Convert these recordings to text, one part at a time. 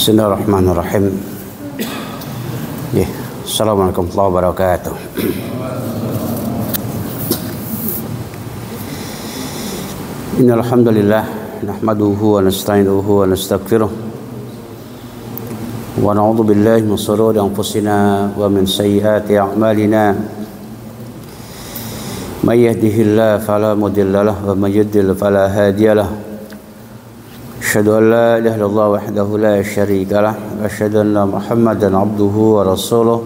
Bismillahirrahmanirrahim. Assalamualaikum warahmatullahi wabarakatuh. Innal hamdalillah nahmaduhu wa nasta'inuhu wa nastaghfiruh wa na'udzu billahi min shururi anfusina wa min sayyiati a'malina. May yahdihillahu fala mudilla lahu wa may yudlil fala hadiya lahu. Asyhadu an la ilaha illallah wahdahu la syarika lah wa asyhadu anna Muhammadan abduhu wa rasuluh.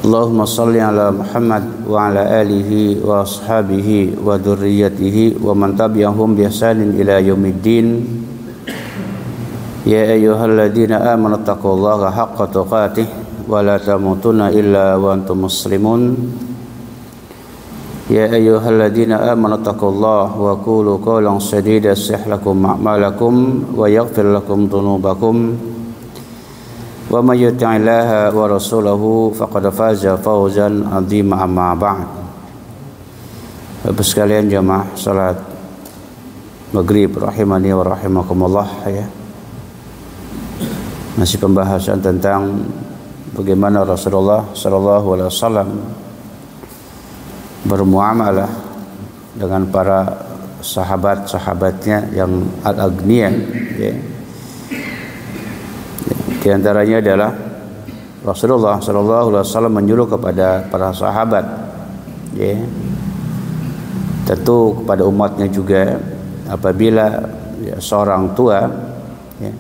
Allahumma shalli ala Muhammad wa ala alihi wa ashabihi wa dzurriyyatihi wa man tabi'ahum bi ihsanin ila yaumiddin. Ya ayyuhalladzina amanu taqullaha haqqa tuqatih wa la tamutunna illa wa antum muslimun. Ya ayyuhalladzina amanu taqullaha wa qulu qawlan sadida yuslih lakum a'malakum wa yaghfir lakum dhunubakum wa may yuti'illaha wa rasulahu faqad faza fawzan 'azima amma ba'd. Bapak sekalian jamaah salat maghrib rahimani wa rahimakumullah ya. Masih pembahasan tentang bagaimana Rasulullah sallallahu alaihi wasallam bermuamalah dengan para sahabat-sahabatnya yang al-aghniya ya. Di antaranya adalah Rasulullah sallallahu alaihi wasallam menyuruh kepada para sahabat ya. Tentu kepada umatnya juga apabila ya, seorang tua ya,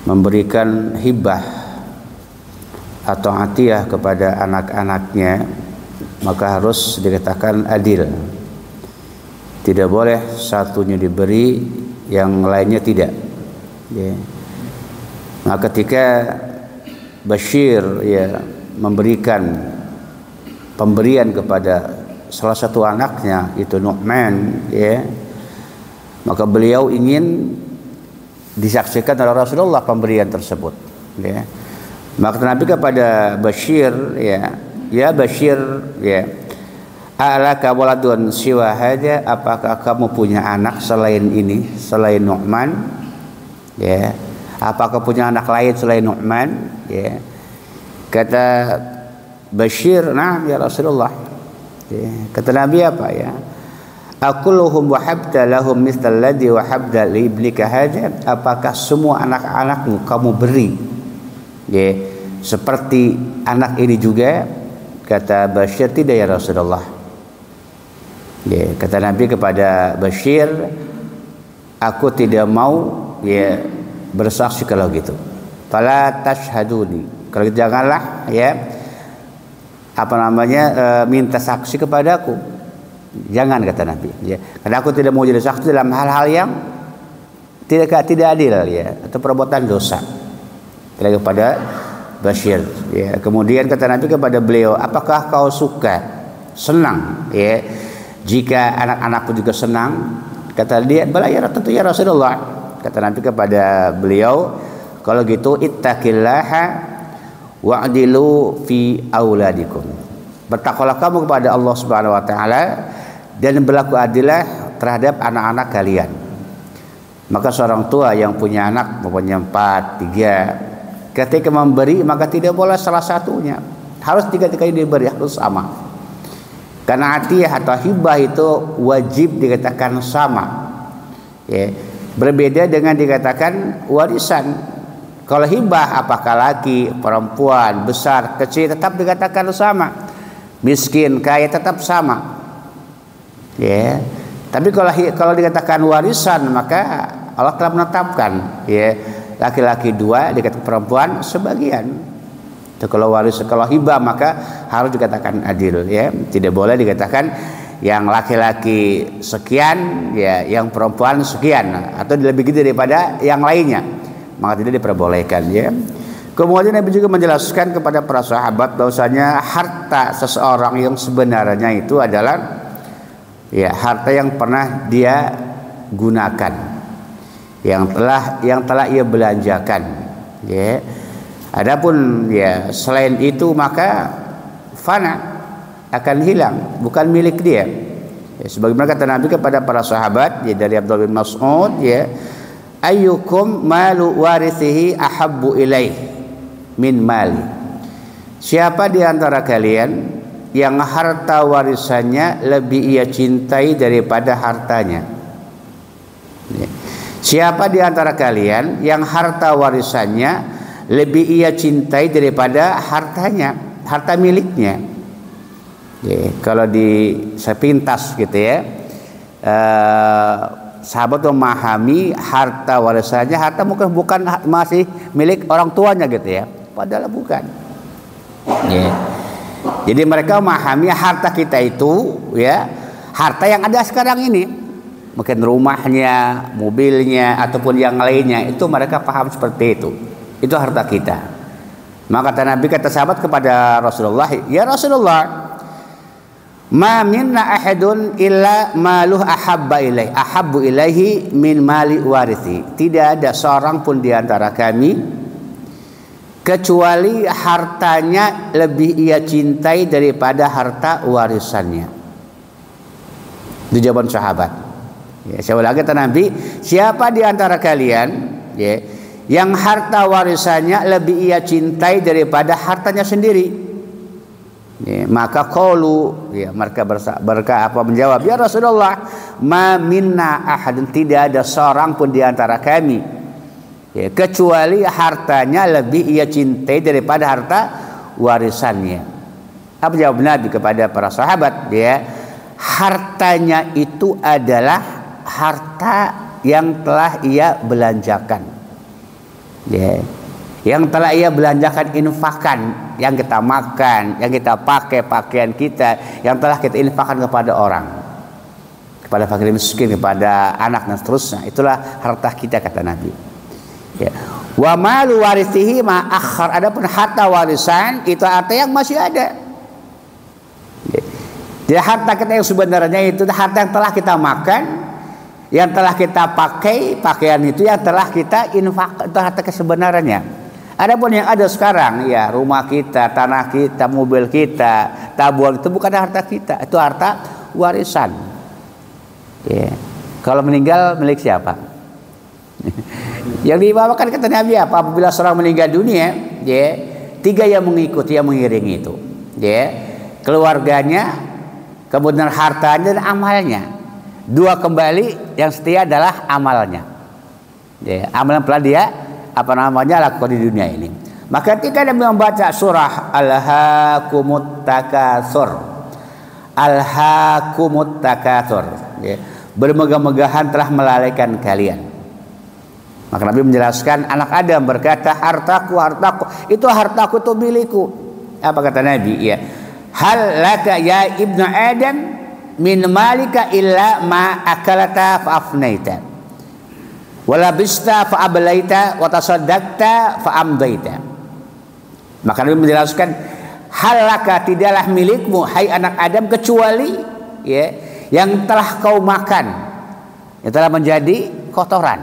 memberikan hibah atau atiyah kepada anak-anaknya, maka harus dikatakan adil. Tidak boleh satunya diberi, yang lainnya tidak ya. Nah, ketika Bashir ya memberikan pemberian kepada salah satu anaknya itu Nu'man ya, maka beliau ingin disaksikan oleh Rasulullah pemberian tersebut ya. Maka Nabi kepada Bashir ya Bashir ya, alaka waladun siwa hadza, apakah kamu punya anak selain ini, selain Nu'man ya, apakah punya anak lain selain Nu'man ya. Kata Bashir, "Na'am ya Rasulullah." Ya. Kata Nabi apa ya? "Aquluhum wahabta lahum mithal ladzi wahabta li ibnika hadza?" Apakah semua anak-anakmu kamu beri ya seperti anak ini juga? Kata Bashir, "Tidak ya Rasulullah." Ya, kata Nabi kepada Bashir, "Aku tidak mau ya bersaksi kalau gitu. Fala tashhaduni." Kalau gitu janganlah ya minta saksi kepadaku. Jangan, kata Nabi ya. Karena aku tidak mau jadi saksi dalam hal-hal yang tidak adil ya, atau perbuatan dosa. Kepada Bashir ya. Kemudian kata Nabi kepada beliau, "Apakah kau suka, senang ya jika anak-anakku juga senang?" Kata dia, "Bala ya, tentu ya Rasulullah." Kata Nabi kepada beliau, "Kalau gitu ittaqillaha wa'dilu fi auladikum." Bertakwalah kamu kepada Allah Subhanahu wa taala dan berlaku adillah terhadap anak-anak kalian. Maka seorang tua yang punya anak mempunyai 4, 3, ketika memberi maka tidak boleh salah satunya, harus tiga-tiganya diberi, harus sama. Karena atiyah atau hibah itu wajib dikatakan sama ya. Berbeda dengan dikatakan warisan. Kalau hibah apakah laki, perempuan, besar, kecil tetap dikatakan sama. Miskin, kaya tetap sama ya. Tapi kalau dikatakan warisan maka Allah telah menetapkan ya, laki-laki 2, dikatakan perempuan sebagian. Itu kalau waris. Kalau hibah maka harus dikatakan adil ya. Tidak boleh dikatakan yang laki-laki sekian ya, yang perempuan sekian, atau lebih gede daripada yang lainnya, maka tidak diperbolehkan ya. Kemudian Nabi juga menjelaskan kepada para sahabat bahwasanya harta seseorang yang sebenarnya itu adalah ya harta yang pernah dia gunakan, yang telah ia belanjakan ya. Adapun ya selain itu maka fana, akan hilang, bukan milik dia ya, sebagaimana kata Nabi kepada para sahabat ya, dari Abdullah bin Mas'ud ya, ayyukum malu warithihi ahabbu ilaih min mali. Siapa di antara kalian yang harta warisannya lebih ia cintai daripada hartanya? Siapa di antara kalian yang harta warisannya lebih ia cintai daripada hartanya, harta miliknya? Kalau di sepintas gitu ya, sahabat memahami harta warisannya, harta bukan masih milik orang tuanya gitu ya, padahal bukan. Jadi mereka memahami harta kita itu ya, harta yang ada sekarang ini, mungkin rumahnya, mobilnya ataupun yang lainnya, itu mereka paham seperti itu harta kita. Maka kata Nabi, kata sahabat kepada Rasulullah, ya Rasulullah, ma minna ahadun illa maluh ahabbu ilaihi min mali warithi. Tidak ada seorang pun di antara kami kecuali hartanya lebih ia cintai daripada harta warisannya. Itu jawaban sahabat. Ya, saya ulangi, kata Nabi, siapa di antara kalian ya, yang harta warisannya lebih ia cintai daripada hartanya sendiri? Ya, maka qalu, ya, mereka menjawab, ya Rasulullah, ma minna ahadun, tidak ada seorang pun di antara kami ya, kecuali hartanya lebih ia cintai daripada harta warisannya. Apa jawab Nabi kepada para sahabat? Ya, hartanya itu adalah harta yang telah ia belanjakan, ya, yang telah ia belanjakan, infakkan, yang kita makan, yang kita pakai, pakaian kita, yang telah kita infakkan kepada orang, kepada fakir miskin, kepada anak dan seterusnya. Itulah harta kita, kata Nabi. Ya. Wa malu warithihi ma akhar. Adapun harta warisan itu harta yang masih ada. Ya. Jadi harta kita yang sebenarnya itu harta yang telah kita makan, yang telah kita pakai, pakaian itu yang telah kita infak, itu harta kesebenarnya. Adapun yang ada sekarang, ya, rumah kita, tanah kita, mobil kita, tabungan, itu bukan harta kita, itu harta warisan. Ya. Kalau meninggal milik siapa? Yang dibawakan kata Nabi apa? Apabila seorang meninggal dunia, ya, 3 yang mengikuti, yang mengiringi itu, ya, keluarganya, kemudian hartanya dan amalnya. 2 kembali, yang setia adalah amalnya. Ya, amalan telah dia lakukan di dunia ini. Maka ketika dia membaca surah Alhaakumut Takatsur, Alhaakumut Takatsur, ya, bermegah-megahan telah melalaikan kalian. Maka Nabi menjelaskan, anak Adam berkata, hartaku, hartaku, itu hartaku, itu milikku. Apa kata Nabi? Ya, hal laka ya ibnu Adam min malika illa ma akalata fa afnaita, wala bista fa ablaita, wa tasaddaqta fa amdaita. Maka Nabi menjelaskan, hal laka, tidaklah milikmu hai anak Adam, kecuali, ya, yang telah kau makan, yang telah menjadi kotoran,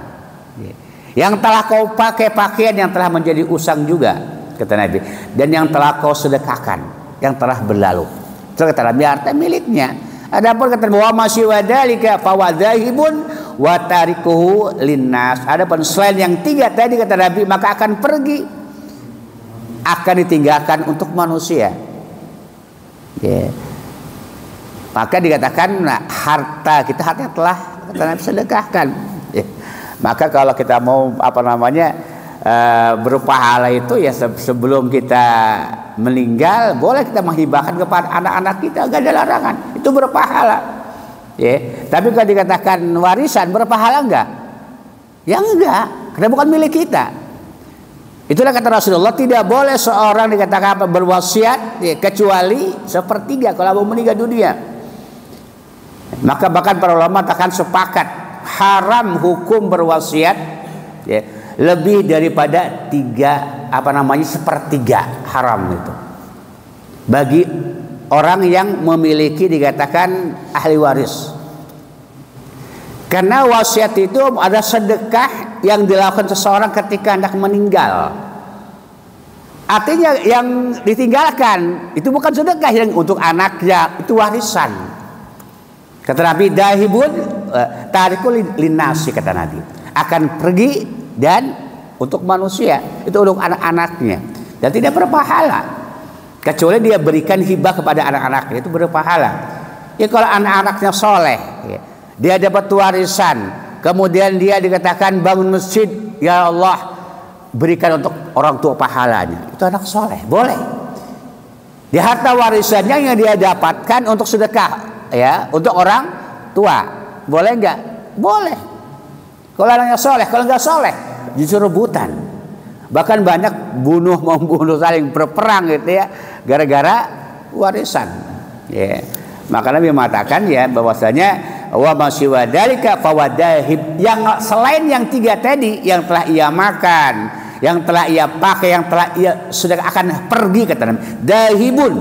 ya, yang telah kau pakai, pakaian yang telah menjadi usang juga, kata Nabi, dan yang telah kau sedekahkan, yang telah berlalu. Itu kata Nabi, harta miliknya. Adapun kata Nabi, wa masih wadalika fawadahibun wa tarikuhu linnas. Adapun selain yang 3 tadi, kata Nabi, maka akan pergi, akan ditinggalkan untuk manusia. Yeah. Maka dikatakan, nah, harta kita, harta yang telah, kata Nabi, sedekahkan. Yeah. Maka kalau kita mau berpahala itu, ya, sebelum kita meninggal boleh kita menghibahkan kepada anak-anak kita, gak ada larangan, itu berpahala. Ya. Tapi kalau dikatakan warisan, berpahala enggak? Ya enggak, karena bukan milik kita. Itulah kata Rasulullah, tidak boleh seorang dikatakan berwasiat, ya, kecuali 1/3 kalau mau meninggal dunia. Maka bahkan para ulama akan sepakat haram hukum berwasiat, ya, lebih daripada 1/3 haram itu bagi orang yang memiliki dikatakan ahli waris. Karena wasiat itu ada sedekah yang dilakukan seseorang ketika hendak meninggal. Artinya yang ditinggalkan itu bukan sedekah yang untuk anaknya, itu warisan. Kata Nabi, dahibun tarikul linnasi, kata Nabi. akan pergi dan untuk manusia, itu untuk anak-anaknya, dan tidak berpahala kecuali dia berikan hibah kepada anak-anaknya, itu berpahala. Ya kalau anak-anaknya soleh, ya, dia dapat warisan, kemudian dia dikatakan bangun masjid, ya Allah berikan untuk orang tua pahalanya, itu anak soleh, boleh. Di harta warisannya yang dia dapatkan untuk sedekah, ya, untuk orang tua, boleh nggak? Boleh. Kalau anaknya soleh, kalau nggak soleh justru rebutan. Bahkan banyak membunuh saling berperang gitu ya, gara-gara warisan. Ya. Maka Nabi mengatakan ya bahwasanya wa masyiwa dalika fawadahib, yang selain yang tiga tadi, yang telah ia makan, yang telah ia pakai, yang telah ia sudah akan pergi, kata Nabi, dahibun,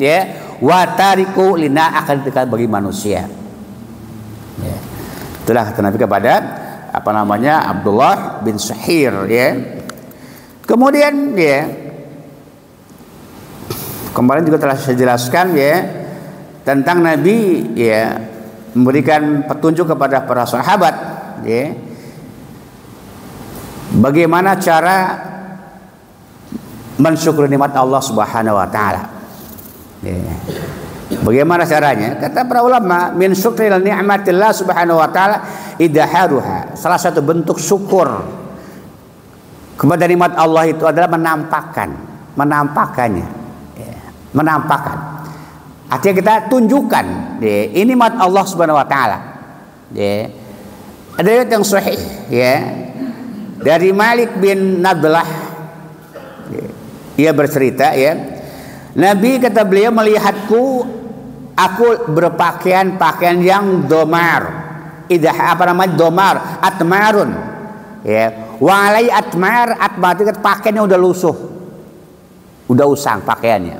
ya, wa tariku lina, akan dekat bagi manusia. Ya. Itulah kata Nabi kepada Abdullah bin Suhair, ya. Kemudian ya, kemarin juga telah saya jelaskan ya tentang Nabi ya memberikan petunjuk kepada para sahabat, ya, bagaimana cara mensyukuri nikmat Allah Subhanahu wa taala. Ya. Bagaimana caranya? Kata para ulama, min syukril ni'matillah Subhanahu wa taala idaharuha. Salah satu bentuk syukur kepada nikmat Allah itu adalah menampakkannya. Ya. Menampakkan. Artinya kita tunjukkan, ya, ini nikmat Allah Subhanahu wa taala. Ya. Ada riwayat yang sahih, ya, dari Malik bin Nadlah, ia bercerita, ya, Nabi kata beliau melihatku, aku berpakaian yang domar, domar, atmarun, ya, walai atmar itu pakaiannya udah lusuh, udah usang pakaiannya,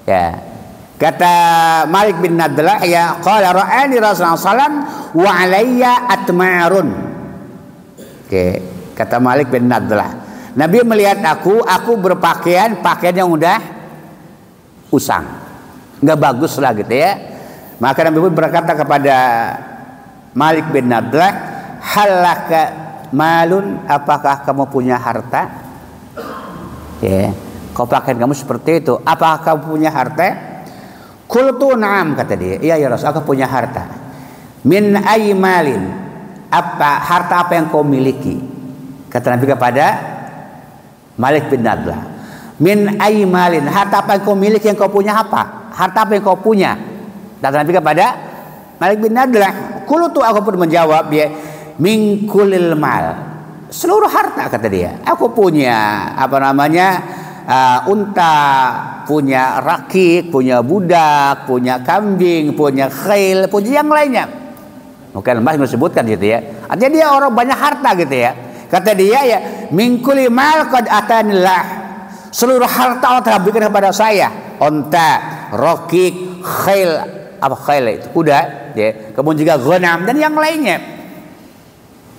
ya. Kata Malik bin Nadlah, ya, qala ra'ani Rasulullah sallallahu wa alayya atmarun. Oke. Kata Malik bin Nadlah, Nabi melihat aku berpakaian yang udah usang, nggak bagus lah gitu ya. Maka Nabi pun berkata kepada Malik bin Nadlah, halaka malun, apakah kamu punya harta? Ya, kau pakaian kamu seperti itu, apakah kamu punya harta? Qultu na'am, kata dia, iya ya Rasul, aku punya harta. Min ayyi malin, harta apa yang kau miliki? Kata Nabi kepada Malik bin Nadlah, min ayyi malin, harta apa yang kau miliki, yang kau punya apa? Harta apa yang kau punya? Kata Nabi kepada Malik bin Nadlah, qultu, aku pun menjawab, ya, min kulil mal, seluruh harta, kata dia. Aku punya unta, punya rakik, punya budak, punya kambing, punya khail, punya yang lainnya. Mungkin Mas disebutkan gitu ya. Artinya dia orang banyak harta gitu ya. Kata dia, ya, min kulli mal qad atanillah, seluruh harta Allah telah berikan kepada saya. Unta, rakik, khail, itu kuda, ya. Kemudian juga ghanam dan yang lainnya.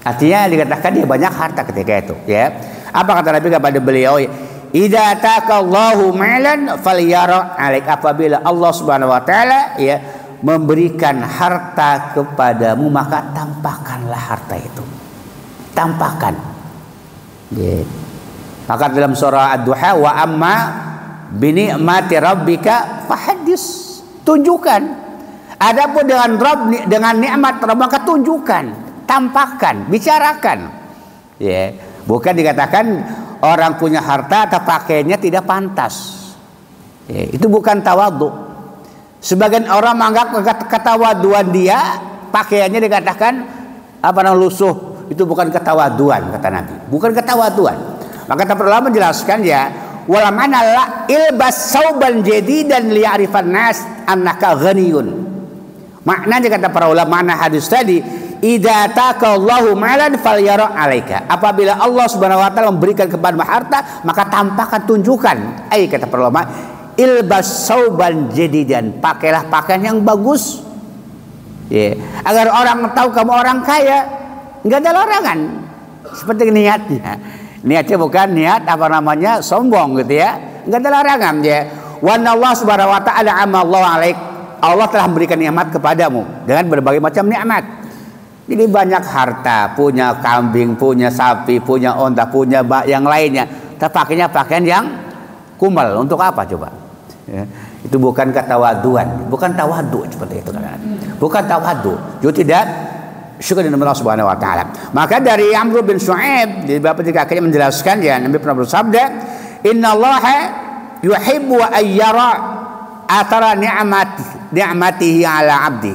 Artinya dikatakan dia banyak harta ketika itu, ya. Apa kata Nabi kepada beliau? Idza taqallahu malan falyara alaik, apabila Allah Subhanahu wa taala, ya, memberikan harta kepadamu, maka tampakkanlah harta itu. Tampakkan. Ya. Maka dalam surah Ad-Duha, wa amma bi ni'mati rabbika fahaddis, tunjukkan. Adapun dengan nikmat Rabb, maka tunjukkan, tampakkan, bicarakan. Ya, bukan dikatakan orang punya harta atau pakaiannya tidak pantas. Ya, itu bukan tawadhu. Sebagian orang menganggap ketawaduan dia, pakaiannya dikatakan lusuh, itu bukan ketawaduan, kata Nabi. Bukan ketawaduan. Maka kata ulama menjelaskan, ya, wala mana la ilbas sauban jadidan liya'rifan nas annaka ghaniyun. Maknanya kata para ulama, makna hadis tadi, idza taqallahu malan falyara alaika, apabila Allah Subhanahu wa taala memberikan kepadamu harta, maka tampakkan, tunjukkan. Kata para ulama, ilbas sauban jadidan, pakailah pakaian yang bagus, ya, agar orang tahu kamu orang kaya, enggak ada larangan. Seperti niatnya bukan niat sombong gitu ya, enggak ada larangan, ya. Wa Allah Subhanahu wa taala amallahu alaik, Allah telah memberikan nikmat kepadamu dengan berbagai macam nikmat. Jadi banyak harta, punya kambing, punya sapi, punya onta, punya yang lainnya, tapi pakainya pakaian yang kumal. Untuk apa coba? Ya. Itu bukan ketawaduan, bukan tawadu seperti itu kan. Bukan tawadu. Itu tidak syukur kepada Allah Subhanahu wa taala. Maka dari Amr bin Shu'aib di bab 3 akhirnya menjelaskan ya, Nabi pernah bersabda, "Innallaha yuhibbu ayyara atara ni'matihi ala 'abdi."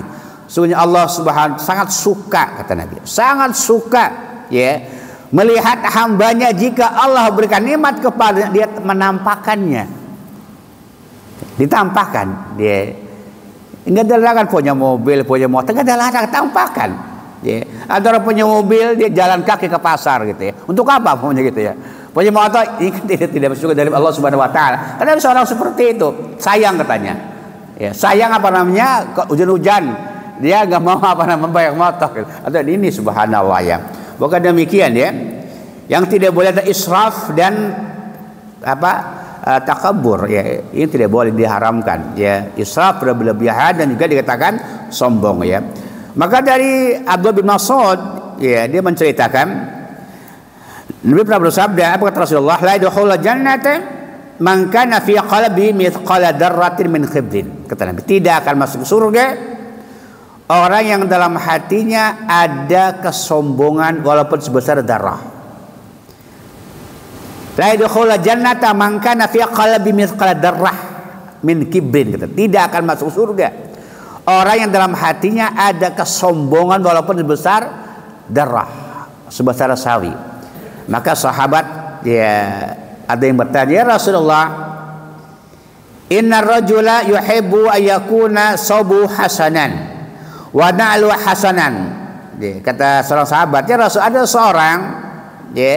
Sesungguhnya Allah Subhanahu sangat suka, kata Nabi, sangat suka ya melihat hambanya jika Allah berikan nikmat kepada dia menampakkannya, ditampakkan dia. Enggak ada punya mobil, punya motor, enggak ada tampakkan. Ya. Ada orang punya mobil dia jalan kaki ke pasar gitu ya. Untuk apa punya gitu ya? Punya motor ini kan tidak bersyukur dari Allah Subhanahu wa taala. Karena ada seorang seperti itu, sayang katanya. Ya, sayang apa namanya? Hujan-hujan dia nggak mau apa namanya membayar motor. Atau ini subhanallah ya. Bukan demikian ya. Yang tidak boleh ada israf dan takabur ya. Ini tidak boleh diharamkan ya. Israf berlebihan dan juga dikatakan sombong ya. Maka dari Abdullah bin Mas'ud ya, dia menceritakan Nabi pernah bersabda, apa kata Rasulullah, la yadkhulul jannata man kana fi qalbi mithqala dzarratin min khibrin. Kata Nabi, tidak akan masuk surga orang yang dalam hatinya ada kesombongan walaupun sebesar darah. La yadkhulul jannata man kana fi qalbi mithqala dzarrah min kibrin. Tidak akan masuk surga orang yang dalam hatinya ada kesombongan walaupun sebesar darah, sebesar sawi. Maka sahabat ya ada yang bertanya, ya Rasulullah, inna rajula yuhibbu ayyakuna sabu hasanan wa na'lu hasanan. Ya, kata seorang sahabat, ya Rasul, ada seorang ya,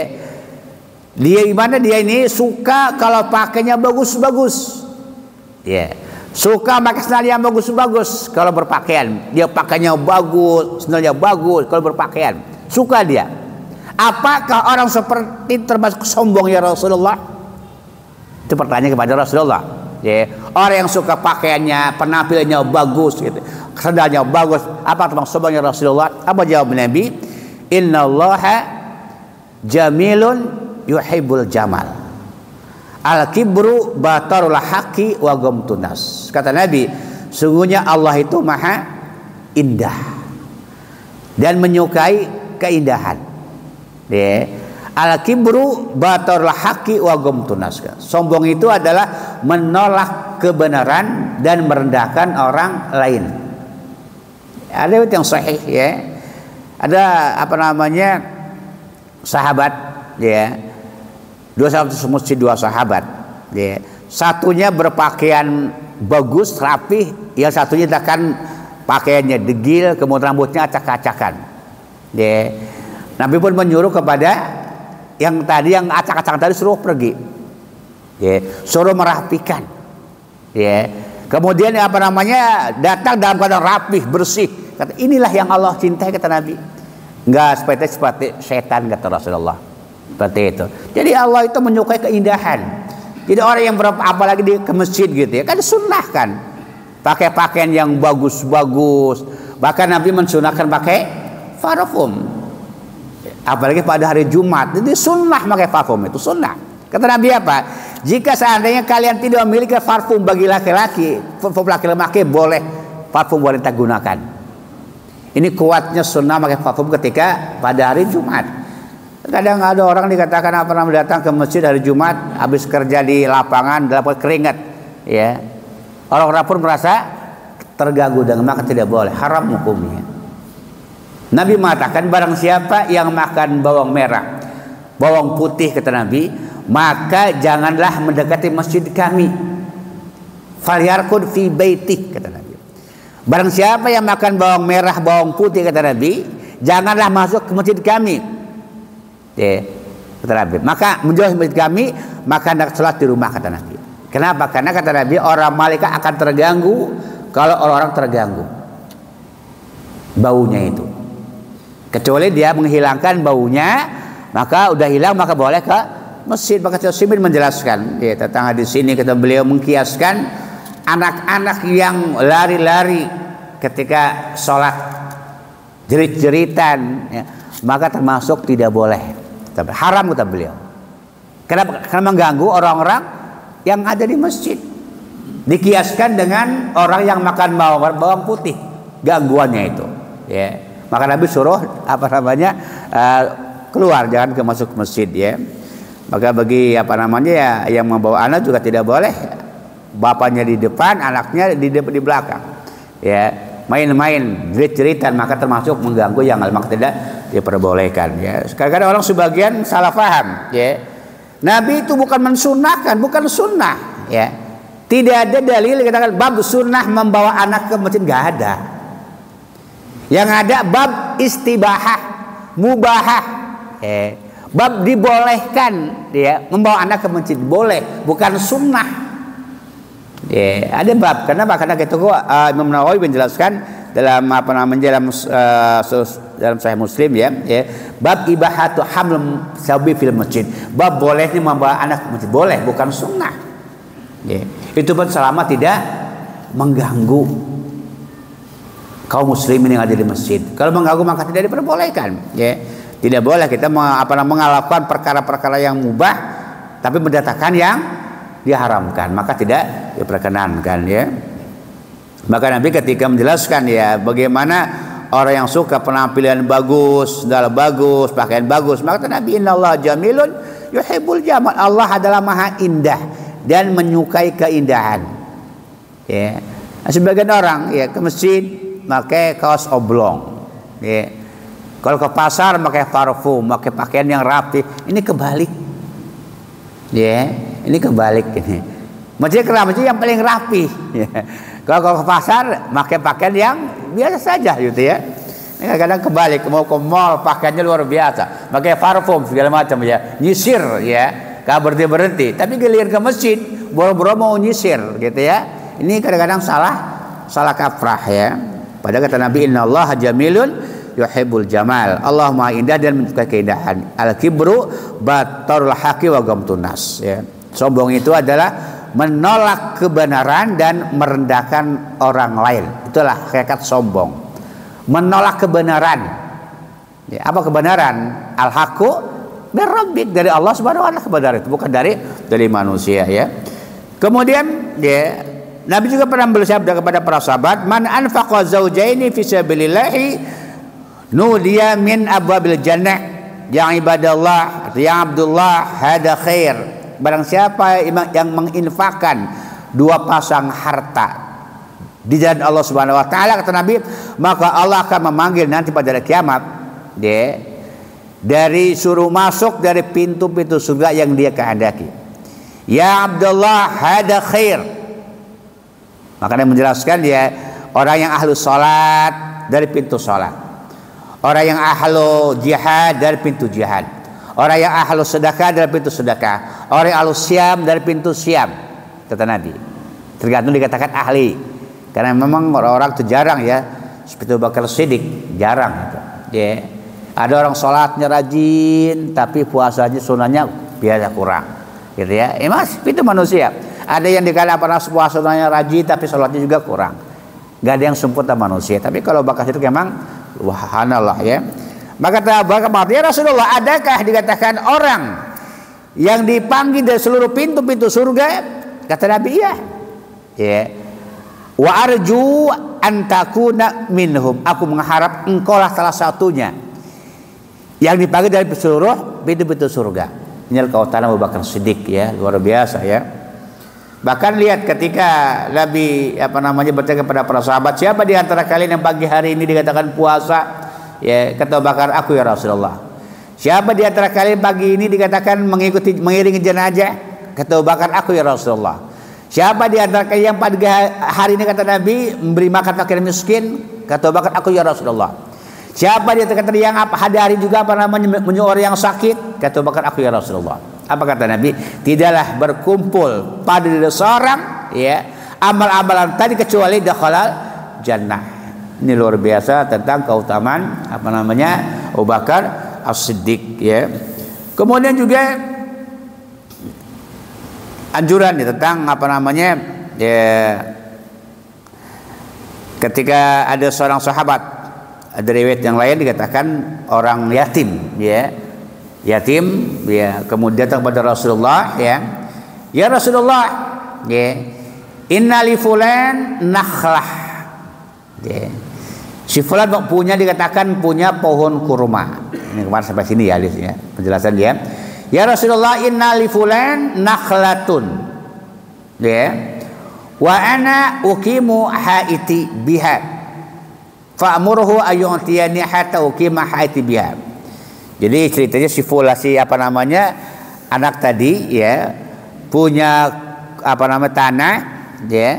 dia gimana, dia ini suka kalau pakainya bagus-bagus. Ya, suka pakai sandal yang bagus-bagus kalau berpakaian. Dia pakainya bagus, sandalnya bagus kalau berpakaian. Suka dia. Apakah orang seperti termasuk sombong ya Rasulullah? Itu pertanyaan kepada Rasulullah. Ya, orang yang suka pakaiannya, penampilannya bagus gitu, sandalnya bagus, apa termasuk sombong ya Rasulullah? Apa jawab Nabi? Innallaha jamilun yuhibbul jamal. Al-kibru batarul haqqi wa ghamtunas. Kata Nabi, sungguhnya Allah itu maha indah dan menyukai keindahan. Ya. Al-kibru batarul haqqi wa ghamtunas. Sombong itu adalah menolak kebenaran dan merendahkan orang lain. Ada yang sahih ya. Ada apa namanya sahabat ya. Dua sahabat ya. Satunya berpakaian bagus, rapih, yang satunya akan pakaiannya degil, kemudian rambutnya acak-acakan. Ya. Nabi pun menyuruh kepada yang tadi, yang acak-acakan tadi, suruh pergi. Ya. Suruh merapikan. Ya. Kemudian apa namanya datang dalam keadaan rapih, bersih. Kata, inilah yang Allah cintai, kata Nabi. Enggak seperti setan, kata Rasulullah. Seperti itu. Jadi Allah itu menyukai keindahan. Jadi orang yang apalagi ke masjid gitu ya, kan disunnahkan pakai pakaian yang bagus-bagus. Bahkan Nabi mensunahkan pakai parfum. Apalagi pada hari Jumat, jadi sunnah pakai parfum, itu sunnah. Kata Nabi apa? Jika seandainya kalian tidak memiliki parfum bagi laki-laki, parfum laki-laki boleh, parfum boleh kita gunakan. Ini kuatnya sunnah pakai parfum ketika pada hari Jumat. Kadang ada orang dikatakan apa namanya datang ke masjid hari Jumat, habis kerja di lapangan, dapat keringat, ya. Orang-orang pun merasa terganggu dengan, maka tidak boleh, haram hukumnya. Nabi mengatakan barang siapa yang makan bawang merah, bawang putih, kata Nabi, maka janganlah mendekati masjid kami. Falyarkud fi baitih, kata Nabi. Barang siapa yang makan bawang merah, bawang putih, kata Nabi, janganlah masuk ke masjid kami. Ya, kata Nabi. Maka menjauhi masjid kami, maka hendak salat di rumah, kata Nabi. Kenapa? Karena kata Nabi, orang malaikat akan terganggu kalau orang-orang terganggu baunya itu. Kecuali dia menghilangkan baunya, maka udah hilang, maka boleh ke masjid. Maka Syekh menjelaskan ya, tentang di sini kata beliau mengkiaskan anak-anak yang lari-lari ketika sholat jerit-jeritan, ya, maka termasuk tidak boleh, haram kata beliau. Kenapa? Karena mengganggu orang-orang yang ada di masjid. Dikiaskan dengan orang yang makan bawang putih, gangguannya itu, ya. Maka Nabi suruh keluar, jangan masuk ke masjid, ya. Maka bagi ya yang membawa anak juga tidak boleh, bapaknya di depan, anaknya di belakang, ya. Main-main, jerit-jeritan, maka termasuk mengganggu yang maka tidak diperbolehkan, ya. Kadang-kadang orang sebagian salah paham, ya. Nabi itu bukan mensunahkan, bukan sunnah, ya. Tidak ada dalil yang katakan bab sunnah membawa anak ke masjid, nggak ada. Yang ada bab istibahah, mubahah, bab dibolehkan, ya, membawa anak ke masjid boleh, bukan sunnah. Ada bab. Kenapa? Karena itu Imam Nawawi menjelaskan dalam dalam Sahih Muslim, ya, bab ibahatu haml sabi fil masjid, bab bolehnya membawa anak ke masjid boleh, bukan sunnah. Itu pun selama tidak mengganggu kaum muslimin yang ada di masjid. Kalau mengganggu maka tidak diperbolehkan, ya. Tidak boleh kita melakukan perkara-perkara yang mubah tapi mendatangkan yang diharamkan, maka tidak diperkenankan, ya. Maka Nabi ketika menjelaskan, ya, bagaimana orang yang suka penampilan bagus, sandal bagus, pakaian bagus, maka Nabi innallaha jamilun yuhibbul jamal. Allah adalah maha indah dan menyukai keindahan, ya. Sebagian orang, ya, ke masjid pakai kaos oblong, ya. Kalau ke pasar pakai parfum, pakai pakaian yang rapi. Ini kebalik, ya. Ini kebalik ini. Masjid kenapa? Masjid yang paling rapi, ya. Kalau ke pasar pakai pakaian yang biasa saja, gitu, ya. Ini kadang-kadang kebalik, mau ke mall pakaiannya luar biasa, pakai parfum segala macam, ya, nyisir, ya. Gak berhenti, tapi giliran ke masjid boro-boro mau nyisir, gitu, ya. Ini kadang-kadang salah kaprah, ya. Padahal kata Nabi innallaha jamilun yuhibbul jamal. Allah maha indah dan menyukai keindahan. Al-kibru batarul haqi wa ghamtun nas, ya. Sombong itu adalah menolak kebenaran dan merendahkan orang lain. Itulah hakikat sombong. Menolak kebenaran. Ya, apa kebenaran? Al-haqqu Rabbik, dari Allah Subhanahu wa taala kebenaran itu, bukan dari manusia, ya. Kemudian, ya, Nabi juga pernah bersabda kepada para sahabat, "Man anfaqa zaujaini fi sabilillahi nudiya min abwabil jannah." Yang ibadallah, yang Abdullah, hada khair. Barang siapa yang menginfakkan dua pasang harta di jalan Allah Subhanahu wa taala, kata Nabi, maka Allah akan memanggil nanti pada hari kiamat, ya, dari suruh masuk dari pintu-pintu surga yang dia kehendaki. Ya Abdullah, hada khair. Makanya menjelaskan, dia orang yang ahlu salat dari pintu salat, orang yang ahlu jihad dari pintu jihad, orang yang ahlu sedekah dari pintu sedekah, orang yang ahlu siam dari pintu siam, kata Nabi. Tergantung dikatakan ahli, karena memang orang-orang itu jarang, ya, seperti Abu Bakar Siddiq jarang, gitu, ya. Ada orang sholatnya rajin tapi puasanya sunahnya biasa kurang, gitu, ya. Mas, itu manusia. Ada yang dikatakan puasa sunahnya rajin tapi sholatnya juga kurang. Gak ada yang sempurna manusia. Tapi kalau bakas itu memang wahanallah, ya. Maka kata ya Rasulullah, adakah dikatakan orang yang dipanggil dari seluruh pintu-pintu surga? Kata Nabi, iya, ya. Wa arju an takuna minhum. Aku mengharap engkaulah salah satunya yang dipanggil dari seluruh pintu-pintu surga. Ini keutamaan Abu Bakar Siddiq, ya, luar biasa, ya. Bahkan lihat ketika Nabi bertanya kepada para sahabat, siapa di antara kalian yang pagi hari ini dikatakan puasa? Ya, kata Abu Bakar, aku ya Rasulullah. Siapa di antara kalian pagi ini dikatakan mengiringi jenazah? Kata Abu Bakar, aku ya Rasulullah. Siapa di antara kalian yang pagi hari ini, kata Nabi, memberi makan fakir miskin? Kata Abu Bakar, aku ya Rasulullah. Siapa dia terkata yang hari juga menyuruh orang yang sakit? Kata Abu Bakar, aku ya Rasulullah. Apa kata Nabi? Tidaklah berkumpul pada diri seorang, ya, amal-amalan tadi kecuali dakhalal jannah. Ini luar biasa tentang keutamaan Abu Bakar As-Siddiq, ya. Kemudian juga anjuran, ya, tentang ya, ketika ada seorang sahabat ada riwayat yang lain dikatakan orang yatim, ya. Yatim, ya. Kemudian datang kepada Rasulullah, ya. Ya Rasulullah, ya. Inna li fulan nakhlah. Ya. Si fulan punya, dikatakan punya pohon kurma. Ini kemarin sampai sini ya, penjelasan dia. Ya Rasulullah, inna li fulan nakhlatun. Ya. Wa ana uqimu haiti biha. Fa'murhu ayyu'tiyani hatta uqima haiti biha. Jadi ceritanya si fulan, si anak tadi, ya, punya tanah, ya.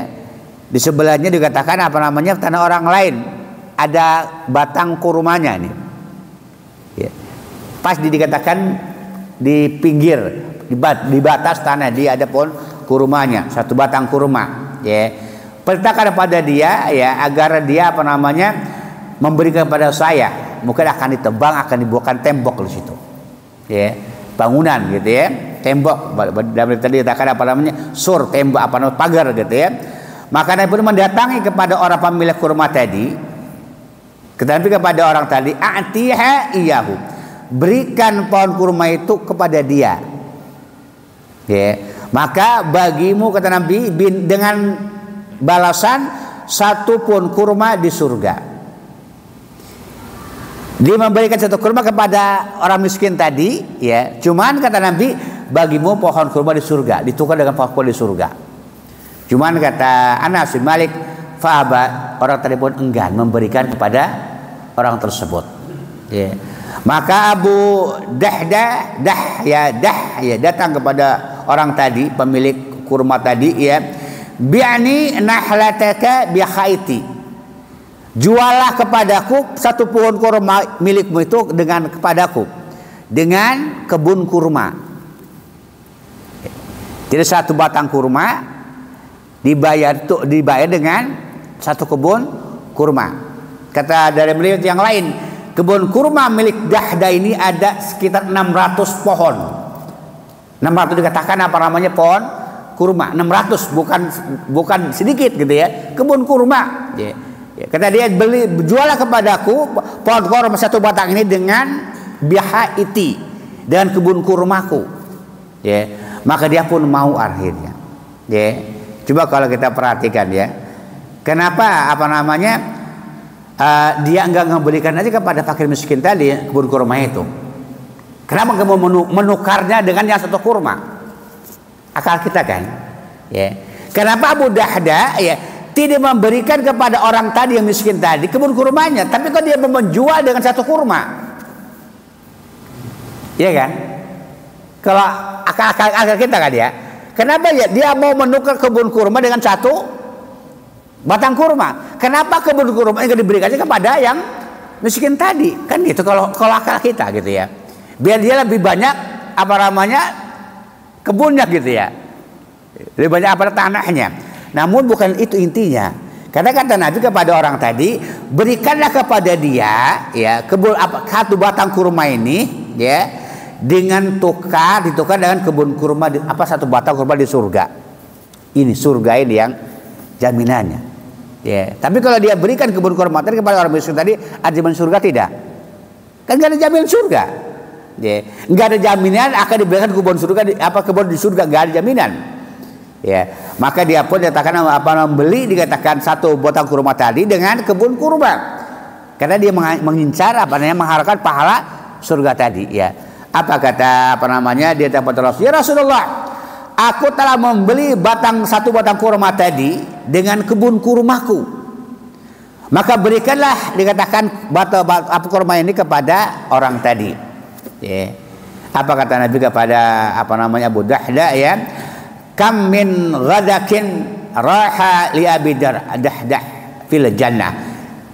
Di sebelahnya dikatakan tanah orang lain, ada batang kurmanya nih, ya. Pas dikatakan di pinggir, di batas tanah dia ada pohon kurmanya, satu batang kurma, ya. Perintahkan kepada dia, ya, agar dia memberikan kepada saya, mungkin akan ditebang, akan dibuatkan tembok di situ, ya, bangunan gitu, ya, tembok. Dalam tadi dikatakan sur, tembok, pagar gitu, ya. Maka Nabi pun mendatangi kepada orang pemilik kurma tadi, tetapi kepada orang tadi, a'tiha iyahu, berikan pohon kurma itu kepada dia, ya. Maka bagimu, kata Nabi, dengan balasan satu pun kurma di surga. Dia memberikan satu kurma kepada orang miskin tadi, ya. Cuman kata Nabi, bagimu pohon kurma di surga, ditukar dengan pohon kurma di surga. Cuman kata Anas bin Malik, fa'aba, orang tadi pun enggan memberikan kepada orang tersebut, ya. Maka Abu Dahda datang kepada orang tadi, pemilik kurma tadi, ya. Bi'ani nahlataka bi khaiti, jualah kepadaku satu pohon kurma milikmu itu dengan kebun kurma. Jadi satu batang kurma dibayar dengan satu kebun kurma. Kata dari melihat yang lain, kebun kurma milik Dahda ini ada sekitar 600 pohon. 600 dikatakan pohon kurma, 600, bukan sedikit gitu, ya. Kebun kurma, ya. Kata dia, jualah kepadaku pohon kurma satu batang ini dengan bihaiti, dengan kebun kurmaku, ya. Maka dia pun mau akhirnya, ya. Coba kalau kita perhatikan, ya, kenapa dia enggak memberikan aja kepada fakir miskin tadi, ya, kebun kurma itu. Kenapa enggak mau menukarnya dengan yang satu kurma? Akal kita kan, ya. Kenapa Abu Dahda, ya, tidak memberikan kepada orang tadi yang miskin tadi kebun kurmanya, tapi kok dia menjual dengan satu kurma, ya kan? Kalau akal kita kan, ya. Kenapa, ya, dia mau menukar kebun kurma dengan satu batang kurma? Kenapa kebun kurma yang diberikan kepada yang miskin tadi? Kan gitu kalau akal kita gitu, ya. Biar dia lebih banyak kebunnya gitu, ya. Lebih banyak tanahnya. Namun bukan itu intinya. Karena kata Nabi kepada orang tadi, berikanlah kepada dia, ya, satu batang kurma ini, ya, dengan ditukar dengan kebun kurma satu batang kurma di surga. Ini surga ini yang jaminannya, ya. Tapi kalau dia berikan kebun kurma tadi kepada orang miskin tadi, ada jaminan surga tidak? Kan nggak ada jaminan surga, ya. Nggak ada jaminan akan diberikan kebun di surga, nggak ada jaminan, ya. Maka dia pun dikatakan membeli, dikatakan satu batang kurma tadi dengan kebun kurma, karena dia mengincar mengharapkan pahala surga tadi, ya. Apa kata dia dapat Rasul, ya Rasulullah, aku telah membeli satu batang kurma tadi dengan kebun kurmaku, maka berikanlah, dikatakan kurma ini kepada orang tadi, ya. Apa kata Nabi kepada Abu Dahda, ya, kam min ghadakin raha li Abi Dahdah fil jannah.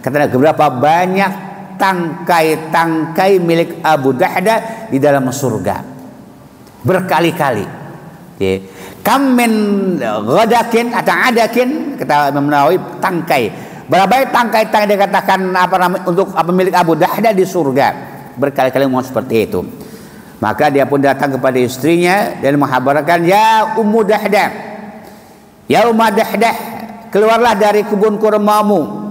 Kata Nabi, berapa banyak tangkai-tangkai milik Abu Dahda di dalam surga, berkali-kali, ya. Kam min ghadakin atau adakin, kata Imam Nawawi, tangkai. Berapa tangkai-tangkai dikatakan untuk milik Abu Dahda di surga, berkali-kali mau seperti itu. Maka dia pun datang kepada istrinya dan menghabarkan, ya Ummu Dahdah, ya Ummu Dahdah, keluarlah dari kebun kurmamu.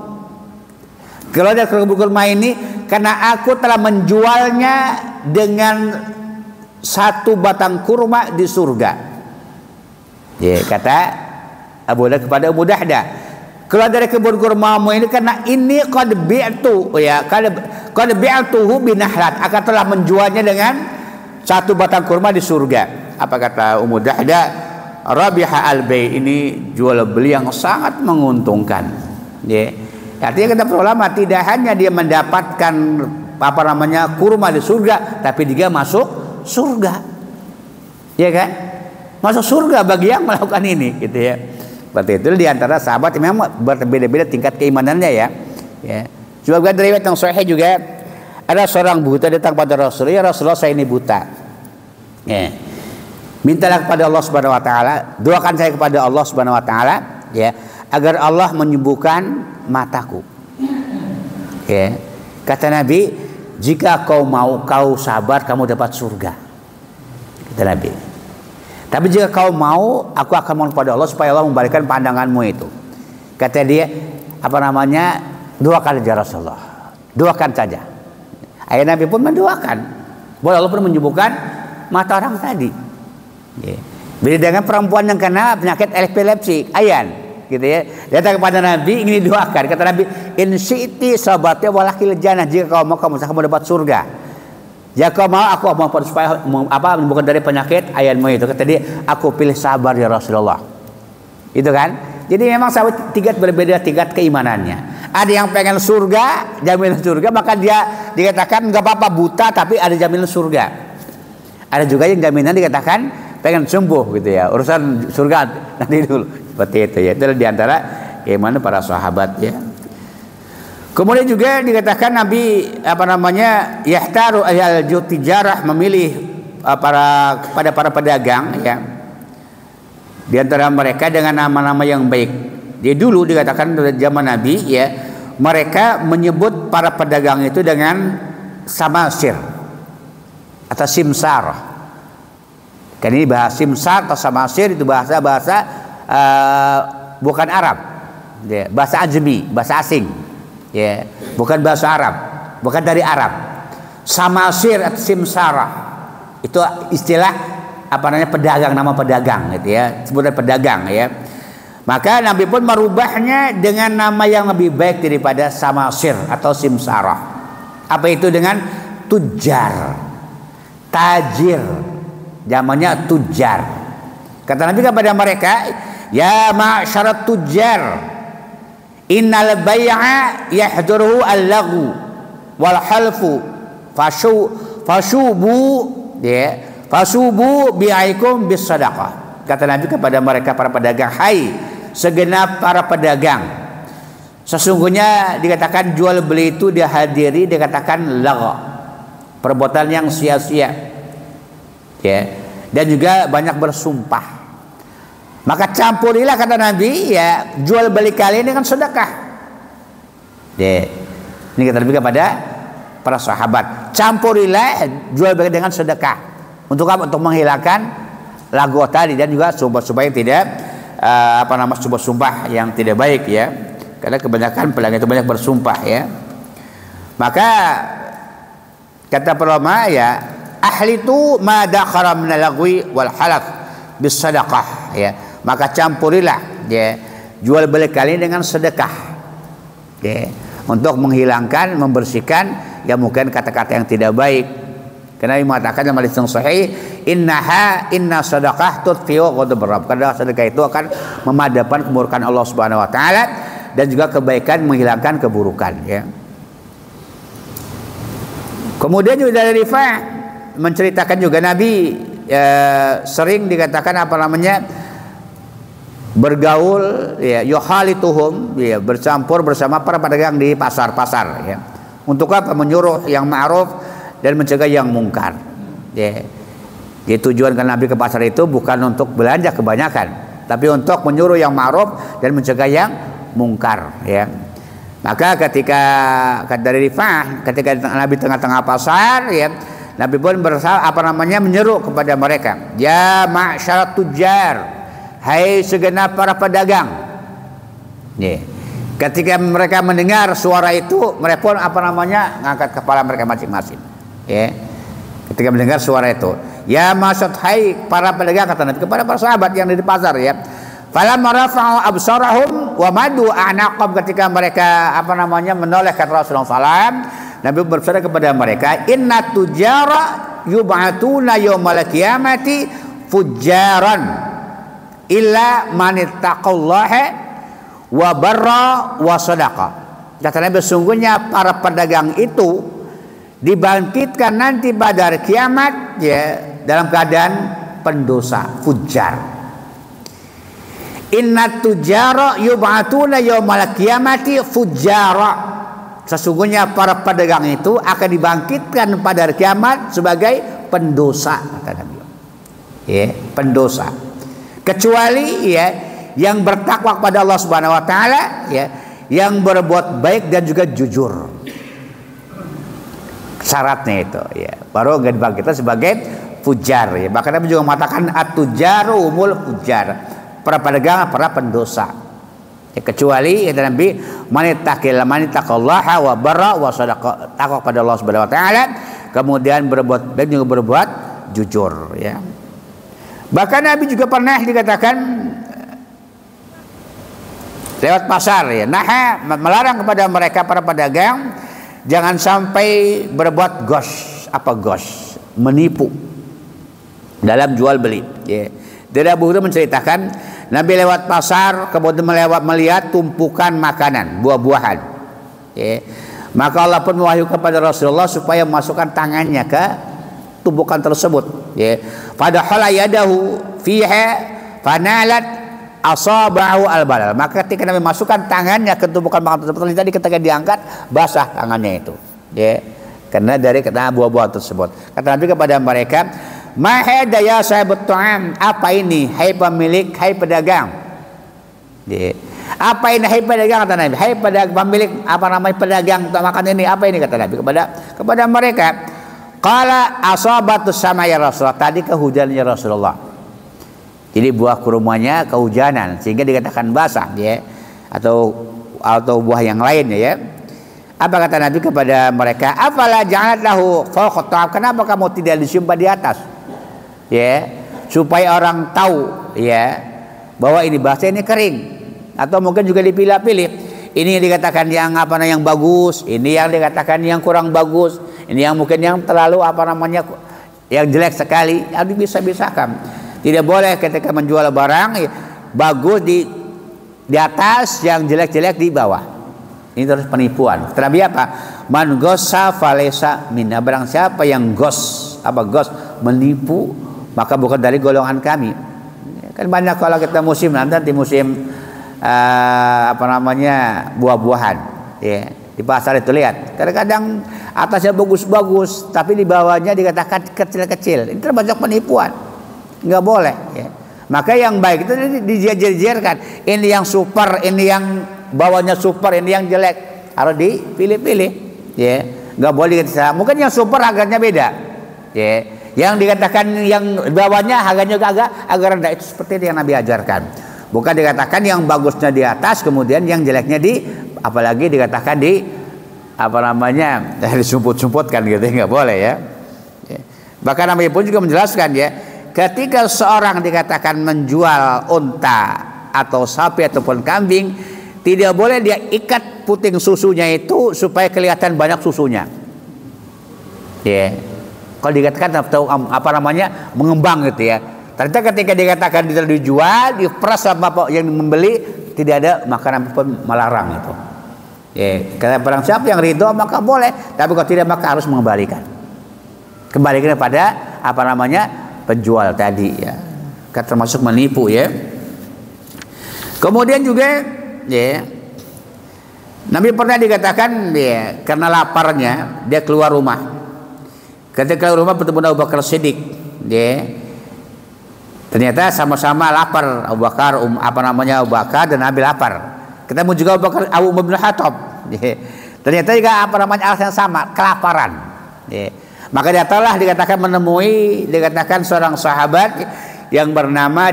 Keluar dari kebun kurma ini karena aku telah menjualnya dengan satu batang kurma di surga. Ya, kata Abu Dahdah kepada Abu Dahdah, keluar dari kebun kurmamu ini karena ini qad bi'tu, ya, qad bi'tuhu binahlat, akan telah menjualnya dengan satu batang kurma di surga. Apa kata Ummu Dahdah? Rabiha al-bay, ini jual beli yang sangat menguntungkan. Ya. Artinya kata para ulama, tidak hanya dia mendapatkan kurma di surga, tapi juga masuk surga. Ya kan? Masuk surga bagi yang melakukan ini, gitu ya. Berarti itu di antara sahabat yang memang berbeda-beda tingkat keimanannya, ya. Ya. Juga dari riwayat yang sahih juga ada seorang buta datang pada Rasulullah, ya Rasulullah, saya ini buta. Ya. Mintalah kepada Allah Subhanahu wa taala, doakan saya kepada Allah Subhanahu wa taala, ya, agar Allah menyembuhkan mataku. Ya. Kata Nabi, jika kau mau, kau sabar, kamu dapat surga. Kata Nabi. Tapi jika kau mau, aku akan mohon kepada Allah supaya Allah membalikkan pandanganmu itu. Kata dia, doakan saja Rasulullah. Doakan saja. Akhirnya Nabi pun mendoakan. Bahwa Allah pun menyembuhkan mata orang tadi. Ya. Beda dengan perempuan yang kena penyakit epilepsi, ayan, gitu ya. Datang kepada Nabi ingin didoakan. Kata Nabi, in syi'ti sabatnya walakil jannah, jika kau mau kamu dapat surga. Jika kau mau, aku mau supaya menyembuhkan dari penyakit ayanmu itu. Kata dia, aku pilih sabar ya Rasulullah. Itu kan? Jadi memang sahabat berbeda tingkat keimanannya. Ada yang pengen surga, jaminan surga, maka dia dikatakan nggak apa-apa buta tapi ada jaminan surga. Ada juga yang jaminan dikatakan pengen sembuh, gitu ya, urusan surga nanti dulu, seperti itu ya. Itu diantara keimanan para sahabat, ya. Kemudian juga dikatakan Nabi yahtaru ahlal tijarah, memilih kepada para pedagang, ya, di antara mereka dengan nama-nama yang baik. Jadi dulu dikatakan pada zaman Nabi, ya, mereka menyebut para pedagang itu dengan samasir atau simsar. Kan ini bahasa simsar atau samasir itu bahasa bukan Arab, ya, bahasa ajami, bahasa asing, ya, bukan bahasa Arab, bukan dari Arab. Samasir atau simsara itu istilah pedagang, nama pedagang, gitu ya, sebutan pedagang, ya. Maka Nabi pun merubahnya dengan nama yang lebih baik daripada samasir atau simsara. Apa itu? Dengan tujar, tajir, zamannya tujar. Kata Nabi kepada mereka, ya ma'syarat tujar, innal bai'a yahduruhu al-laghu wal halfu fashubu, ya, fasubu bi'aikum bis sadaqah. Kata Nabi kepada mereka para pedagang, hai segenap para pedagang, sesungguhnya dikatakan jual beli itu dihadiri dikatakan lagha, perbuatan yang sia-sia, ya, dan juga banyak bersumpah. Maka campurilah, kata Nabi, ya, jual beli kalian dengan sedekah. Ya. Ini kata Nabi kepada para sahabat, campurilah jual beli dengan sedekah. Untuk apa? Untuk menghilangkan lagu tadi dan juga sumpah-sumpah yang tidak sumpah-sumpah yang tidak baik, ya. Karena kebanyakan pedagang itu banyak bersumpah, ya. Maka kata para ulama, ya, ahli itu ma dakhara min al-lagwi wal halaf bis sadaqah, ya. Maka campurilah, ya, jual beli kalian dengan sedekah, ya, untuk menghilangkan, membersihkan, ya, mungkin kata-kata yang tidak baik. Karena Nabi mengatakan dalam hadis yang sahih, inna sadaqah tudfi'u ghadab rabb. Karena sedekah itu akan memadamkan kemurkaan Allah Subhanahu wa taala dan juga kebaikan, menghilangkan keburukan, ya. Kemudian juga dari Rifa'ah menceritakan juga Nabi sering dikatakan bergaul, ya, yuhalituhum, ya, bercampur bersama para pedagang di pasar-pasar, ya. Untuk apa? Menyuruh yang ma'ruf dan mencegah yang mungkar, ya. Jadi tujuan kan Nabi ke pasar itu bukan untuk belanja kebanyakan, tapi untuk menyuruh yang ma'ruf dan mencegah yang mungkar, ya. Maka ketika dari Rifa'ah, ketika Nabi tengah-tengah pasar, ya, Nabi pun menyeru kepada mereka, ya ma'syarat tujar, hai segenap para pedagang, ya. Ketika mereka mendengar suara itu, mereka pun ngangkat kepala mereka masing-masing. Ya. Ketika mendengar suara itu, ya maksud hai para pedagang, kata Nabi kepada para sahabat yang di pasar, ya. Falamma rafa'u absarahum wa madu a'naqab, ketika mereka menoleh ke Rasulullah SAW, Nabi bersabda kepada mereka, inna tujara yub'atuna yaumal qiyamati fujjaran illa man ittaqallaha wa barra wa sadaqa. Kata Nabi, sesungguhnya para pedagang itu dibangkitkan nanti pada hari kiamat, ya, dalam keadaan pendosa, fujjar. Inna tujara yub'atuna yaumal qiyamati fujjara. Sesungguhnya para pedagang itu akan dibangkitkan pada hari kiamat sebagai pendosa, kata Nabi. Ya, pendosa. Kecuali, ya, yang bertakwa kepada Allah Subhanahu wa taala, ya, yang berbuat baik dan juga jujur. Syaratnya itu, ya, baru enggak dibangkitkan sebagai fujar, ya. Bahkan Nabi juga mengatakan at-tujaru umul fujar. Para pedagang, para pendosa. Ya, kecuali kata Nabi, manitaqallaha wa barra wa sadaqa, takwa kepada Allah Subhanahu wa taala, kemudian berbuat baik juga berbuat jujur, ya. Bahkan Nabi juga pernah dikatakan lewat pasar, ya, melarang kepada mereka para pedagang jangan sampai berbuat ghosh, menipu dalam jual beli, ya. Dari Abu Hurairah menceritakan Nabi lewat pasar, kemudian melihat tumpukan makanan, buah-buahan, ya. Maka Allah pun mewahyukan kepada Rasulullah supaya memasukkan tangannya ke tumpukan tersebut, ya. Fadakhala yadahu fiha fanalat asabahu al-balal. Maka ketika Nabi masukkan tangannya ke tumpukan makanan tersebut, tadi ketika diangkat basah tangannya itu, ya, karena dari buah-buah tersebut. Kata Nabi kepada mereka, ma hada ya sahibut ta'am, apa ini hai pemilik, hai pedagang, ya. Apa ini hai pedagang, kata Nabi, hai pemilik pedagang untuk makan ini, apa ini, kata Nabi kepada mereka. Qala asabatus sama ya Rasulullah, tadi kehujanan ya Rasulullah. Jadi buah kurmanya kehujanan sehingga dikatakan basah, ya, atau buah yang lainnya, ya. Apa kata Nabi kepada mereka? Afala ja'alat lahu fawqa ta'am, kenapa kamu tidak disimpan di atas, ya, supaya orang tahu, ya, bahwa ini basah, ini kering, atau mungkin juga dipilih-pilih. Ini yang dikatakan yang bagus, ini yang dikatakan yang kurang bagus, ini yang mungkin yang terlalu yang jelek sekali, harus bisa-bisakan. Tidak boleh ketika menjual barang, ya, bagus di atas, yang jelek-jelek di bawah. Ini terus penipuan. Nabi apa? Man gossa falesa minna, barang siapa yang gos menipu, maka bukan dari golongan kami. Kan banyak kalau kita nanti musim buah-buahan, ya, di pasar itu lihat. Kadang-kadang atasnya bagus-bagus, tapi di bawahnya dikatakan kecil-kecil. Ini termasuk penipuan. Nggak boleh, ya. Maka yang baik itu dijejer-jejerkan. Ini yang super, ini yang bawahnya super, ini yang jelek, harus dipilih-pilih, ya. Nggak boleh kita. Mungkin yang super harganya beda, ya. Yang dikatakan yang bawahnya harganya juga agak rendah, itu seperti yang Nabi ajarkan. Bukan dikatakan yang bagusnya di atas, kemudian yang jeleknya apalagi dikatakan disumput-sumputkan gitu, nggak boleh, ya. Bahkan Nabi pun juga menjelaskan, ya, ketika seorang dikatakan menjual unta atau sapi ataupun kambing, tidak boleh dia ikat puting susunya itu supaya kelihatan banyak susunya, ya. Kalau dikatakan mengembang gitu, ya. Ternyata ketika dikatakan dijual, diperas sama yang membeli, tidak ada, maka Nabi pun melarang itu, ya. Karena barang siapa yang ridho maka boleh, tapi kalau tidak maka harus mengembalikan kepada penjual tadi, ya. Termasuk menipu, ya. Kemudian juga, ya, Nabi pernah dikatakan, ya, karena laparnya dia keluar rumah. Ketika keluar rumah bertemu Abu Bakar Siddiq, ya. Ternyata sama-sama lapar, Abu Bakar, Abu Bakar dan Nabi lapar. Ketemu juga Abu bin Khattab, ya. Ternyata juga alasan sama, kelaparan, ya. Maka datanglah dikatakan seorang sahabat yang bernama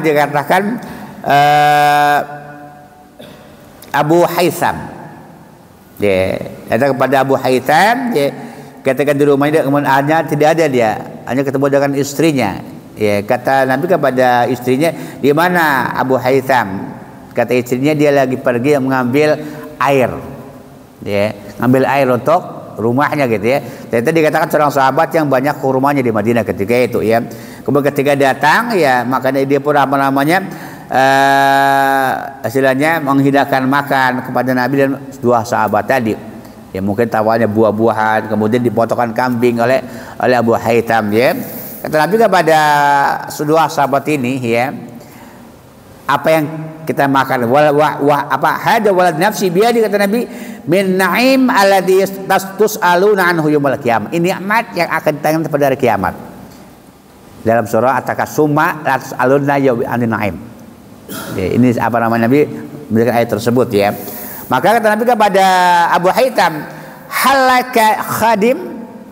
Abu Haitham. Dia datang kepada Abu Haitham, dia katakan di rumahnya, kemudian hanya tidak ada dia, hanya ketemu dengan istrinya. Ya, kata Nabi kepada istrinya, di mana Abu Haitham? Kata istrinya, dia lagi pergi mengambil air. Ya, ngambil air untuk rumahnya gitu ya. Ternyata dikatakan seorang sahabat yang banyak kurmanya di Madinah ketika itu ya. Kemudian ketika datang ya, makanya dia pun istilahnya menghidangkan makan kepada Nabi dan dua sahabat tadi. Ya mungkin tawarnya buah-buahan, kemudian dipotongkan kambing oleh Abu Haitham ya. Kata Nabi kepada dua sahabat ini ya, apa yang kita makan apa hada walad nafsi biadi, kata Nabi, min na'im alladhi tus'aluna anhu yaumil qiyamah. Ini nikmat yang akan ditanya pada hari kiamat. Dalam surah At-Takasuma la tus'aluna yaumil na'im. Ini apa namanya, Nabi memberikan ayat tersebut ya. Maka kata Nabi kepada Abu Haitham, halaka khadim,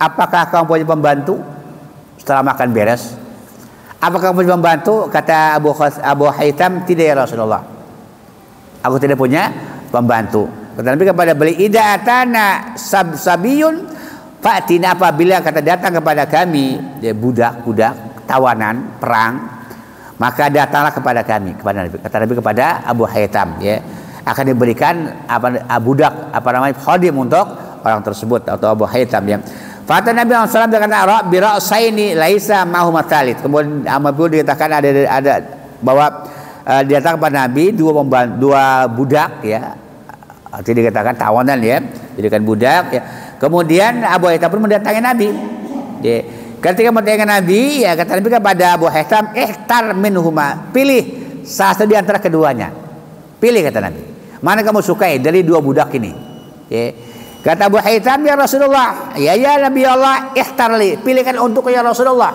apakah kamu punya pembantu setelah makan beres? Apakah kamu punya pembantu? Kata Abu Haitham, tidak ya Rasulullah, aku tidak punya pembantu. Kata Nabi kepada beliau, idza atana sabiyun fa'tina, apabila kata datang kepada kami ya, budak-budak tawanan perang, maka datanglah kepada kami, kepada Nabi. Kata Nabi kepada Abu Haitham ya, akan diberikan budak apa namanya, khadim untuk orang tersebut atau Abu Haitham ya. Fata Nabi SAW berkata, bi ra'saini laisa ma'hu mathalit. Kemudian Abu dikatakan ada bahwa datang kepada Nabi dua budak ya. Artinya dikatakan tawanan ya, jadikan budak ya. Kemudian Abu Haitham pun mendatangi Nabi. Ya. Ketika mendatangi Nabi ya, kata Nabi kepada Abu Haitham, ihtar minhuma, pilih salah satu di antara keduanya. Pilih, kata Nabi, mana kamu sukai dari dua budak ini ya. Kata Abu Haitham, ya Rasulullah, ya Nabi Allah, ikhtarli, pilihkan untuk ya Rasulullah.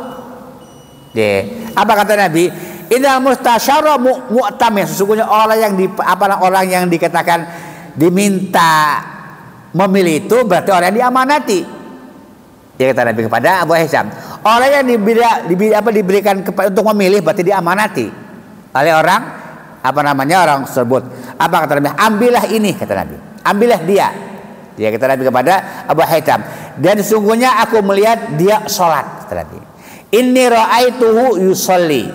Apa kata Nabi? Innal mustasyara mu'tamin, sesungguhnya orang yang dikatakan diminta memilih itu berarti orang yang diamanati. Ya, kata Nabi kepada Abu Haitham, orang yang diberikan untuk memilih berarti diamanati oleh orang orang tersebut. Apa kata Nabi? Ambillah ini, kata Nabi, ambillah dia. Dia kata Nabi kepada Abu Haitham, dan sesungguhnya aku melihat dia sholat, kata Nabi. Inni ra'aituhu yusolli,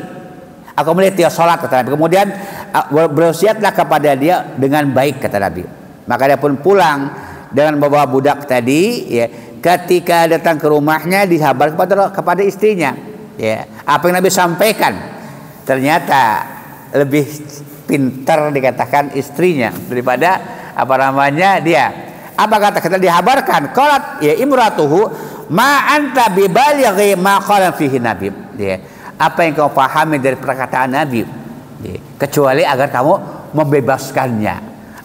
aku melihat dia sholat, kata Nabi. Kemudian berwasiatlah kepada dia dengan baik, kata Nabi. Maka dia pun pulang dengan membawa budak tadi ya. Ketika datang ke rumahnya dihabar kepada istrinya ya, apa yang Nabi sampaikan. Ternyata lebih pintar dikatakan istrinya daripada dia. Apa kata dihabarkan? Qalat ya imratuhu ma anta bibalighi ma qala fihi Nabi. Ya. Apa yang kau pahami dari perkataan Nabi? Ya. Kecuali agar kamu membebaskannya.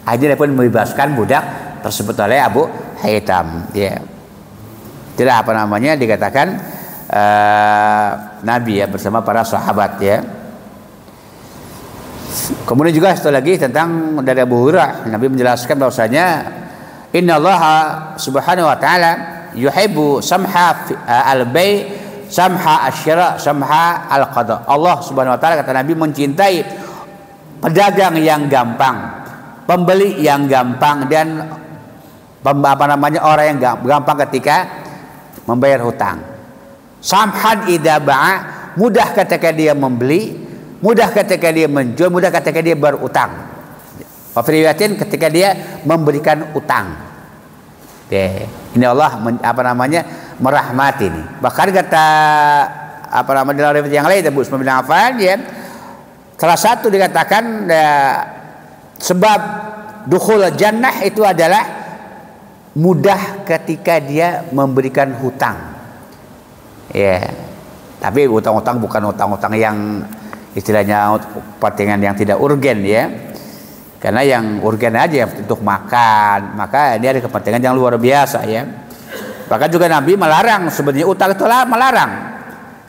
Akhirnya pun membebaskan budak tersebut oleh Abu Haitham. Ya. Tidak dikatakan Nabi ya bersama para sahabat ya. Kemudian juga satu lagi tentang dari Abu Hurairah, Nabi menjelaskan bahwasanya innallaha subhanahu wa ta'ala yuhibbu samha al-bay' samha asy-syira' samha al-qada. Allah subhanahu wa ta'ala, kata Nabi, mencintai pedagang yang gampang, pembeli yang gampang, dan orang yang gampang ketika membayar hutang. Samhan idza ba'a, mudah ketika dia membeli, mudah ketika dia menjual, mudah ketika dia berutang. Wafiriyatin ketika dia memberikan utang. Ini Allah merahmati ini. Bahkan kata dalam riwayat yang lain Abu Utsman bin Affan ya, salah satu dikatakan sebab dukhul jannah itu adalah mudah ketika dia memberikan hutang. Ya. Tapi utang-utang bukan utang-utang yang istilahnya kepentingan yang tidak urgen ya. Karena yang urgen aja untuk makan, maka dia ada kepentingan yang luar biasa ya. Bahkan juga Nabi melarang, sebenarnya utang itu melarang.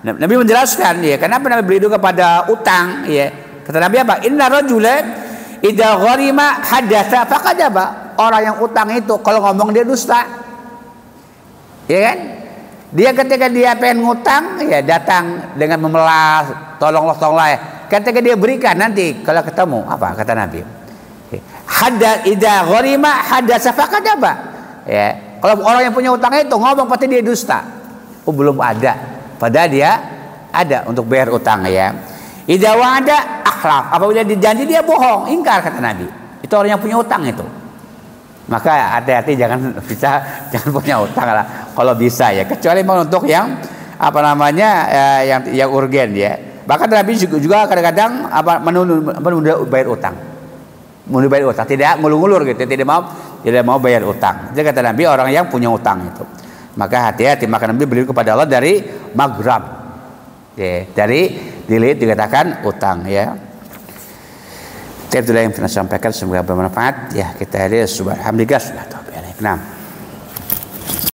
Nabi menjelaskan ya, kenapa Nabi beri kepada utang ya. Kata Nabi apa? Inna rajula idza gharima hadatsa faqadaba. Orang yang utang itu kalau ngomong dia dusta. Ya kan? Dia ketika dia pengen ngutang ya datang dengan memelas, tolonglah ya. Ketika dia berikan nanti kalau ketemu apa kata Nabi? Hadda idza gharima hadatsa faqadaba. Ya, kalau orang yang punya utang itu ngomong pasti dia dusta. Oh, belum ada. Padahal dia ada untuk bayar utang ya. Idza wa'ada akhlaf. Apabila dijanji dia bohong, ingkar kata Nabi. Itu orang yang punya utang itu. Maka hati-hati jangan punya utang lah kalau bisa ya, kecuali memang untuk yang apa namanya yang urgen ya. Bahkan Nabi juga kadang-kadang menunda bayar utang. Menunda bayar utang, tidak ngulur-ngulur gitu, tidak mau bayar utang. Jadi kata Nabi orang yang punya utang itu. Maka hati-hati, maka Nabi beli kepada Allah dari maghram. Ya, dari dilit dikatakan utang ya. Itulah yang saya sampaikan, semoga bermanfaat ya. Kita lihat subhanallah, alhamdulillah.